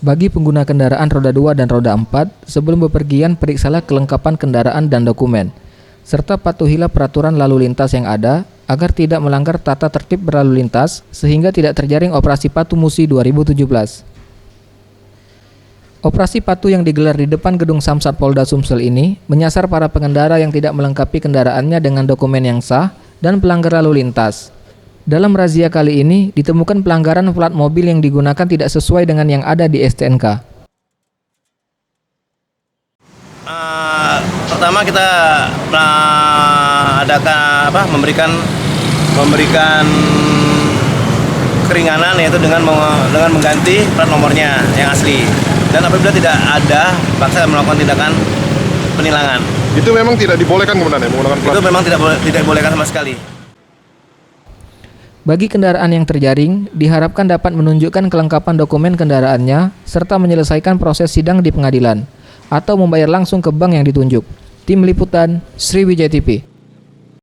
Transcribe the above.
Bagi pengguna kendaraan roda 2 dan roda 4, sebelum bepergian periksalah kelengkapan kendaraan dan dokumen, serta patuhilah peraturan lalu lintas yang ada agar tidak melanggar tata tertib berlalu lintas sehingga tidak terjaring operasi Patuh Musi 2017. Operasi Patuh yang digelar di depan gedung Samsat Polda Sumsel ini menyasar para pengendara yang tidak melengkapi kendaraannya dengan dokumen yang sah dan pelanggar lalu lintas. Dalam razia kali ini, ditemukan pelanggaran plat mobil yang digunakan tidak sesuai dengan yang ada di STNK. Pertama kita memberikan keringanan, yaitu dengan mengganti plat nomornya yang asli. Dan apabila tidak ada, paksa melakukan tindakan penilangan. Itu memang tidak dibolehkan kemudian ya, menggunakan plat? Itu memang tidak dibolehkan sama sekali. Bagi kendaraan yang terjaring, diharapkan dapat menunjukkan kelengkapan dokumen kendaraannya serta menyelesaikan proses sidang di pengadilan atau membayar langsung ke bank yang ditunjuk. Tim Liputan, Sriwijaya TV.